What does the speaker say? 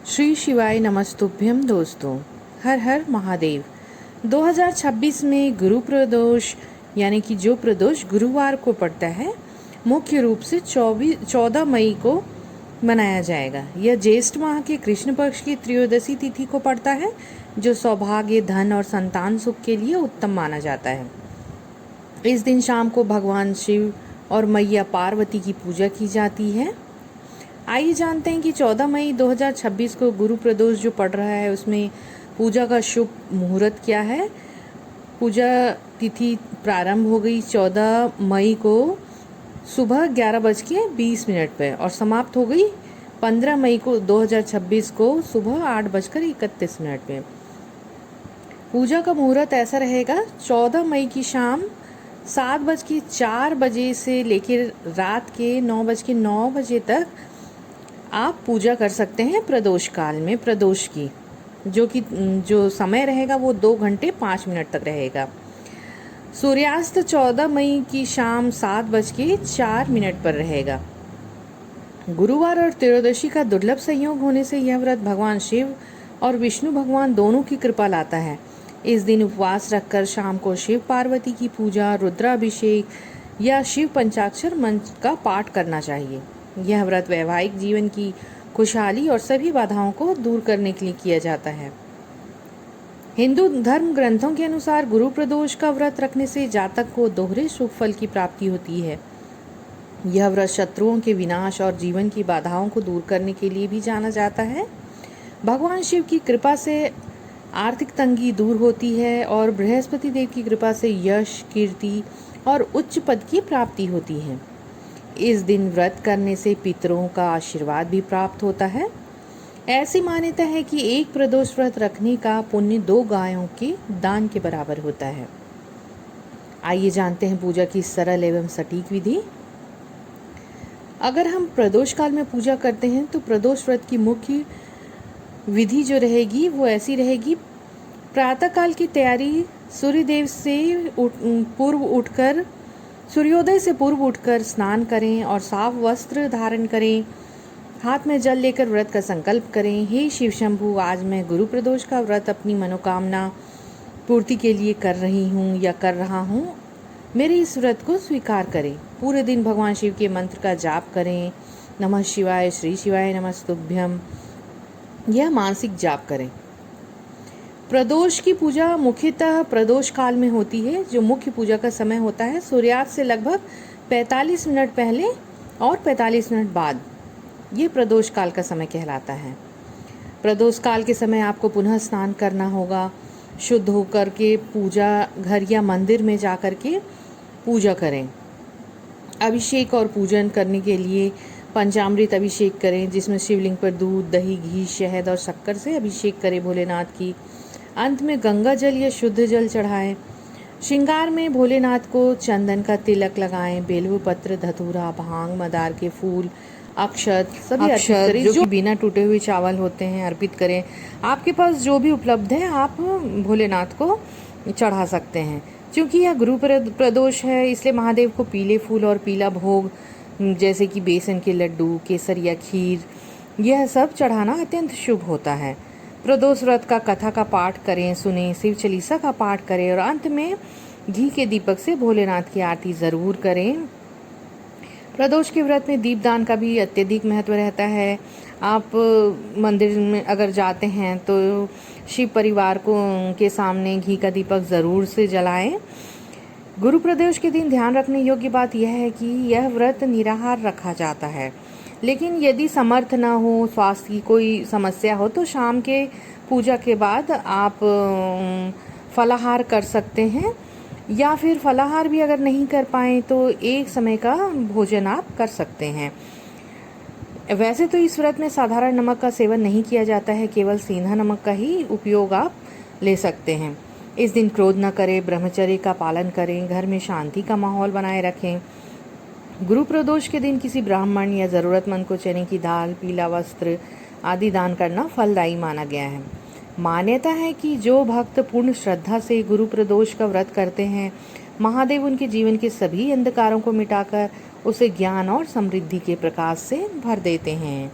श्री शिवाय नमस्तुभ्यम दोस्तों, हर हर महादेव। 2026 में गुरु प्रदोष यानी कि जो प्रदोष गुरुवार को पड़ता है, मुख्य रूप से 14 मई को मनाया जाएगा। यह ज्येष्ठ माह के कृष्ण पक्ष की त्रयोदशी तिथि को पड़ता है, जो सौभाग्य, धन और संतान सुख के लिए उत्तम माना जाता है। इस दिन शाम को भगवान शिव और मैया पार्वती की पूजा की जाती है। आइए जानते हैं कि 14 मई 2026 को गुरु प्रदोष जो पड़ रहा है, उसमें पूजा का शुभ मुहूर्त क्या है। पूजा तिथि प्रारंभ हो गई 14 मई को सुबह 11:20 पर और समाप्त हो गई 15 मई को 2026 को सुबह 8:31 पे। पूजा का मुहूर्त ऐसा रहेगा, 14 मई की शाम 7:04 से लेकर रात के 9:09 तक आप पूजा कर सकते हैं। प्रदोष काल में प्रदोष की जो समय रहेगा वो 2 घंटे 5 मिनट तक रहेगा। सूर्यास्त 14 मई की शाम 7:04 पर रहेगा। गुरुवार और त्रयोदशी का दुर्लभ संयोग होने से यह व्रत भगवान शिव और विष्णु भगवान दोनों की कृपा लाता है। इस दिन उपवास रखकर शाम को शिव पार्वती की पूजा, रुद्राभिषेक या शिव पंचाक्षर मंत्र का पाठ करना चाहिए। यह व्रत वैवाहिक जीवन की खुशहाली और सभी बाधाओं को दूर करने के लिए किया जाता है। हिंदू धर्म ग्रंथों के अनुसार गुरु प्रदोष का व्रत रखने से जातक को दोहरे शुभ फल की प्राप्ति होती है। यह व्रत शत्रुओं के विनाश और जीवन की बाधाओं को दूर करने के लिए भी जाना जाता है। भगवान शिव की कृपा से आर्थिक तंगी दूर होती है और बृहस्पति देव की कृपा से यश, कीर्ति और उच्च पद की प्राप्ति होती है। इस दिन व्रत करने से पितरों का आशीर्वाद भी प्राप्त होता है। ऐसी मान्यता है कि एक प्रदोष व्रत रखने का पुण्य 2 गायों के दान के बराबर होता है। आइए जानते हैं पूजा की सरल एवं सटीक विधि। अगर हम प्रदोष काल में पूजा करते हैं तो प्रदोष व्रत की मुख्य विधि जो रहेगी वो ऐसी रहेगी। प्रातः काल की तैयारी, सूर्योदय से पूर्व उठकर स्नान करें और साफ वस्त्र धारण करें। हाथ में जल लेकर व्रत का संकल्प करें। हे शिव शंभु, आज मैं गुरु प्रदोष का व्रत अपनी मनोकामना पूर्ति के लिए कर रही हूँ या कर रहा हूँ। मेरे इस व्रत को स्वीकार करें। पूरे दिन भगवान शिव के मंत्र का जाप करें। नमः शिवाय, श्री शिवाय नमस्तुभ्यम, यह मानसिक जाप करें। प्रदोष की पूजा मुख्यतः प्रदोष काल में होती है। जो मुख्य पूजा का समय होता है सूर्यास्त से लगभग 45 मिनट पहले और 45 मिनट बाद, ये प्रदोष काल का समय कहलाता है। प्रदोष काल के समय आपको पुनः स्नान करना होगा। शुद्ध होकर के पूजा घर या मंदिर में जाकर के पूजा करें। अभिषेक और पूजन करने के लिए पंचामृत अभिषेक करें, जिसमें शिवलिंग पर दूध, दही, घी, शहद और शक्कर से अभिषेक करें भोलेनाथ की। अंत में गंगा जल या शुद्ध जल चढ़ाएं। श्रृंगार में भोलेनाथ को चंदन का तिलक लगाएं। बेलव पत्र, धतूरा, भांग, मदार के फूल, अक्षत सभी अर्पित करें, जो बिना टूटे हुए चावल होते हैं अर्पित करें। आपके पास जो भी उपलब्ध है आप भोलेनाथ को चढ़ा सकते हैं। क्योंकि यह गुरु प्रदोष है, इसलिए महादेव को पीले फूल और पीला भोग जैसे कि बेसन के लड्डू, केसर या खीर, यह सब चढ़ाना अत्यंत शुभ होता है। प्रदोष व्रत का कथा का पाठ करें, सुने, शिव चालीसा का पाठ करें और अंत में घी के दीपक से भोलेनाथ की आरती जरूर करें। प्रदोष के व्रत में दीपदान का भी अत्यधिक महत्व रहता है। आप मंदिर में अगर जाते हैं तो शिव परिवार को के सामने घी का दीपक जरूर से जलाएं। गुरु प्रदोष के दिन ध्यान रखने योग्य बात यह है कि यह व्रत निराहार रखा जाता है, लेकिन यदि समर्थ न हो, स्वास्थ्य की कोई समस्या हो, तो शाम के पूजा के बाद आप फलाहार कर सकते हैं, या फिर फलाहार भी अगर नहीं कर पाएँ तो एक समय का भोजन आप कर सकते हैं। वैसे तो इस व्रत में साधारण नमक का सेवन नहीं किया जाता है, केवल सीधा नमक का ही उपयोग आप ले सकते हैं। इस दिन क्रोध न करें, ब्रह्मचर्य का पालन करें, घर में शांति का माहौल बनाए रखें। गुरु प्रदोष के दिन किसी ब्राह्मण या ज़रूरतमंद को चने की दाल, पीला वस्त्र आदि दान करना फलदायी माना गया है। मान्यता है कि जो भक्त पूर्ण श्रद्धा से गुरु प्रदोष का व्रत करते हैं, महादेव उनके जीवन के सभी अंधकारों को मिटाकर उसे ज्ञान और समृद्धि के प्रकाश से भर देते हैं।